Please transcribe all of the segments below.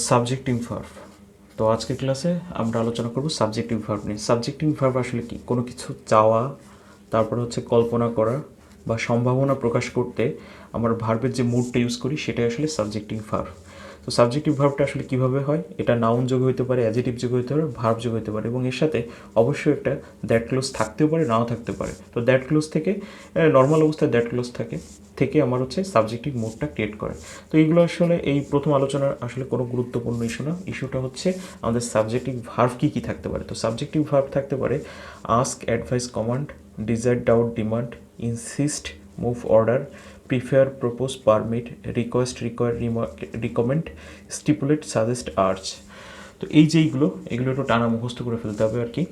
Subjective verb. তো আজকের ক্লাসে আমরা আলোচনা করব সাবজেক্টিভ ভার্ব নিয়ে। সাবজেক্টিভ ভার্ব আসলে কি? কোনো কিছু চাওয়া, তারপর হচ্ছে কল্পনা করা বা সম্ভাবনা প্রকাশ করতে আমরা ভার্বের যে মুডটা ইউজ করি সেটাই আসলে সাবজেক্টিভ ভার্ব। তো সাবজেক্টিভ ভার্বটা আসলে কীভাবে হয়? এটা নাউন যোগ হতে পারে, অ্যাডজেক্টিভ যোগ হতে পারে, ভার্ব যোগ হতে পারে, এবং এর সাথে অবশ্যই একটা দ্যাট ক্লোজ থাকতেও পারে, নাও থাকতে পারে। তো দ্যাট ক্লোজ থেকে নর্মাল অবস্থায় দ্যাট ক্লোজ থেকে আমার হচ্ছে সাবজেক্টিভ মুডটা ক্রিয়েট করে। তো এইগুলো আসলে এই প্রথম আলোচনার আসলে কোনো গুরুত্বপূর্ণ ইস্যু না। ইস্যুটা হচ্ছে আমাদের সাবজেক্টিভ ভার্ব কী কী থাকতে পারে। তো সাবজেক্টিভ ভার্ব থাকতে পারে ask, advice, command, desire, doubt, demand, insist, move, order, prefer, propose, permit, request, require, recommend, stipulate, suggest, arch. তো এই যে এগুলো একটু টানা মুখস্থ করে ফেলতে হবে আর কি।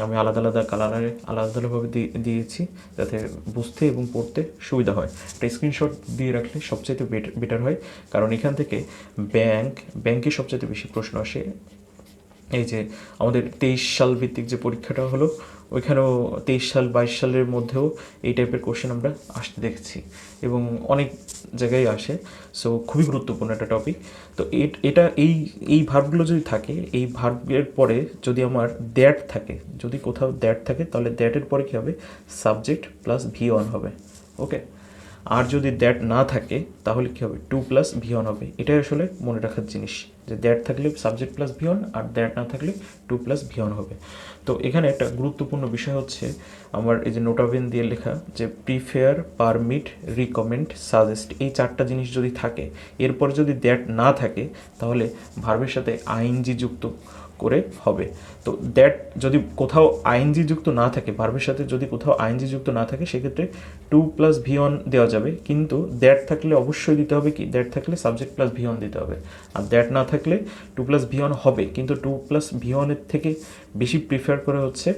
আমি আলাদা আলাদা কালারে আলাদাভাবে দিয়েছি যাতে বুঝতে এবং পড়তে সুবিধা হয়। একটা স্ক্রিনশট দিয়ে রাখলে সবচাইতে বেটার হয়, কারণ এখান থেকে ব্যাংকে সবচাইতে বেশি প্রশ্ন আসে। এই যে আমাদের 23 সাল ভিত্তিক যে পরীক্ষাটা হলো, ওইখানেও 23 সাল 22 সালের মধ্যেও এই টাইপের কোশ্চেন আমরা আসতে দেখছি এবং অনেক জায়গায় আসে। সো খুবই গুরুত্বপূর্ণ একটা টপিক। তো এটা এই ভার্বগুলো যদি থাকে, এই ভার্বের পরে যদি আমার দ্যাট থাকে, যদি কোথাও দ্যাট থাকে, তাহলে দ্যাটের পরে কী হবে? সাবজেক্ট প্লাস ভি অন হবে। ওকে, আর যদি দ্যাট না থাকে তাহলে কী হবে? টু প্লাস ভি অন হবে। এটাই আসলে মনে রাখার জিনিস, যে দ্যাট থাকলে সাবজেক্ট প্লাস ভি অন, আর দ্যাট না থাকলে টু প্লাস ভি অন হবে। তো এখানে একটা গুরুত্বপূর্ণ বিষয় হচ্ছে আমার এই যে নোটাবেন দিয়ে লেখা, যে প্রিফেয়ার, পারমিট, রিকমেন্ড, সাজেস্ট, এই চারটা জিনিস যদি থাকে, এরপর যদি দ্যাট না থাকে, তাহলে ভার্বের সাথে আইএনজি যুক্ত করে হবে। তো দ্যাট যদি কোথাও আইএনজি যুক্ত না থাকে, ভার্বের সাথে যদি কোথাও আইএনজি যুক্ত না থাকে, সেক্ষেত্রে টু প্লাস ভি অন দেওয়া যাবে, কিন্তু দ্যাট থাকলে অবশ্যই দিতে হবে কি? দ্যাট থাকলে সাবজেক্ট প্লাস ভি অন দিতে হবে। আর দ্যাট না থাকলে টু প্লাস ভি অন হবে, কিন্তু টু প্লাস ভি অনের থেকে বেশি প্রিফার করে হচ্ছে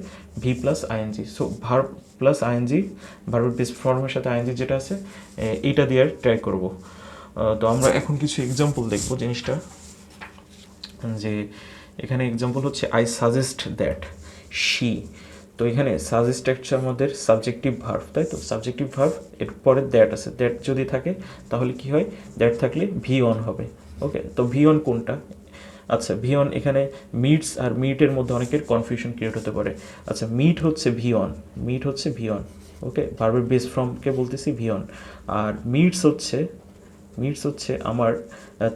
V plus ING. So verb plus ING, ভার্বের বেস ফর্মের সাথে আইএনজি যেটা আছে, এইটা দিয়ে ট্রাই করব। তো আমরা এখন কিছু এক্সাম্পল দেখব জিনিসটা, যে এখানে এক্সাম্পল হচ্ছে আই সাজেস্ট দ্যাট শি। তো এখানে সাজেস্ট হচ্ছে আমাদের সাবজেক্টিভ ভার্ব, তাই তো? সাবজেক্টিভ ভার্ব, এর পরে দ্যাট আছে, দ্যাট যদি থাকে তাহলে কি হয়? দ্যাট থাকলে ভি অন হবে। ওকে, তো ভি অন কোনটা? আচ্ছা, ভি অন এখানে মিটস আর মিটের মধ্যে অনেকের কনফিউশন ক্রিয়েট হতে পারে। আচ্ছা, মিট হচ্ছে ভি অন, মিট হচ্ছে ভি অন। ওকে, ভার্বের বেস ফর্মকে বলতেছি ভি অন। আর মিটস হচ্ছে আমার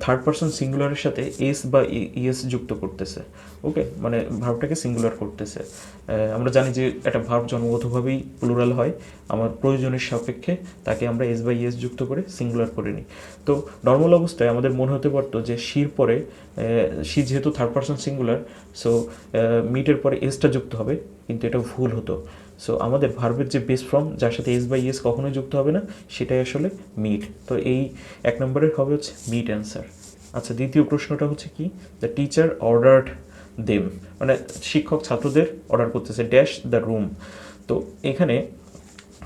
থার্ড পারসন সিঙ্গুলারের সাথে এস বা ইএস যুক্ত করতেছে। ওকে, মানে ভার্বটাকে সিঙ্গুলার করতেছে। আমরা জানি যে একটা ভার্ব জন্মগতভাবেই প্লুরাল হয়, আমার প্রয়োজনের সাপেক্ষে তাকে আমরা এস বা ইএস যুক্ত করে সিঙ্গুলার করে নিই। তো নর্মাল অবস্থায় আমাদের মনে হতে পারতো যে শির পরে শি যেহেতু থার্ড পারসন সিঙ্গুলার, সো মিটের পরে এসটা যুক্ত হবে, কিন্তু এটা ভুল হতো। সো আমাদের ভার্বের যে বেস ফর্ম, যার সাথে এস বাই এস কখনোই যুক্ত হবে না, সেটাই আসলে মিট। তো এই এক নম্বরের হবে হচ্ছে মিট অ্যান্সার। আচ্ছা, দ্বিতীয় প্রশ্নটা হচ্ছে কি? দ্য টিচার অর্ডার্ড দেম, মানে শিক্ষক ছাত্রদের অর্ডার করতেছে ড্যাশ দ্য রুম। তো এখানে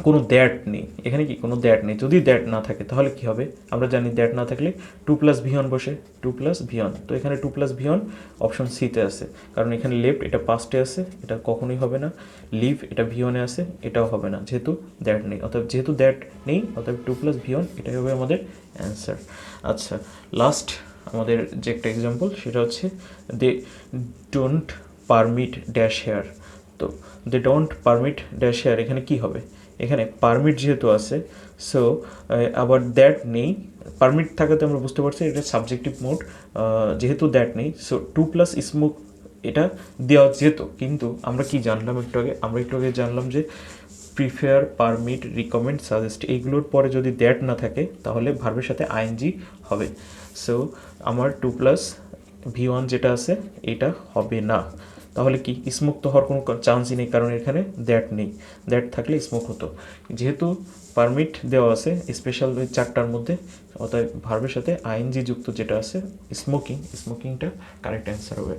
কোনো দ্যাট নেই, এখানে কি কোনো দ্যাট নেই? যদি দ্যাট না থাকে তাহলে কি হবে? আমরা জানি দ্যাট না থাকলে টু প্লাস ভি অন বসে, টু প্লাস ভি অন। তো এখানে to plus V one option সিতে আছে, কারণ এখানে লেফট এটা পাস্টে আছে, এটা কখনোই হবে না। লিভ এটা ভি অনে আছে, এটাও হবে না, যেহেতু দ্যাট নেই। অর্থাৎ যেহেতু দ্যাট নেই, অর্থাৎ টু প্লাস ভি অন, এটাই হবে আমাদের অ্যান্সার। আচ্ছা, লাস্ট আমাদের যে একটা এক্সাম্পল, সেটা হচ্ছে they don't permit dash here. তো they don't permit dash here, এখানে কি হবে? এখানে পারমিট যেহেতু আছে, সো আবার দ্যাট নেই। পারমিট থাকাতে আমরা বুঝতে পারছি এটা সাবজেক্টিভ মোড, যেহেতু দ্যাট নেই, সো টু প্লাস স্মোক এটা দেওয়া যেত, কিন্তু আমরা কি জানলাম একটু আগে? আমরা একটু আগে জানলাম যে প্রিফেয়ার, পারমিট, রিকমেন্ড, সাজেস্ট, এইগুলোর পরে যদি দ্যাট না থাকে তাহলে ভার্বের সাথে আইএনজি হবে। সো আমার টু প্লাস ভি ওয়ান যেটা আছে এটা হবে না। তাহলে কি স্মোক তো হওয়ার কোনো চান্সই নেই, কারণ এখানে দ্যাট নেই। দ্যাট থাকলে স্মোক হতো, যেহেতু পারমিট দেওয়া আছে স্পেশাল ওই চারটার মধ্যে, অর্থাৎ ভার্বের সাথে আইএনজি যুক্ত যেটা আছে স্মোকিংটা কারেক্ট অ্যান্সার হবে।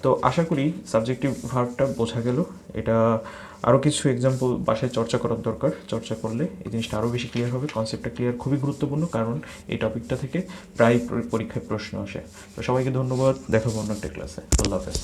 তো আশা করি সাবজেক্টিভ ভার্বটা বোঝা গেল। এটা আরও কিছু এক্সাম্পল বাসায় চর্চা করার দরকার, চর্চা করলে এই জিনিসটা আরও বেশি ক্লিয়ার হবে। কনসেপ্টটা ক্লিয়ার খুবই গুরুত্বপূর্ণ, কারণ এই টপিকটা থেকে প্রায় পরীক্ষায় প্রশ্ন আসে। তো সবাইকে ধন্যবাদ, দেখা অন্য একটা ক্লাসে। আল্লাহ হাফেজ।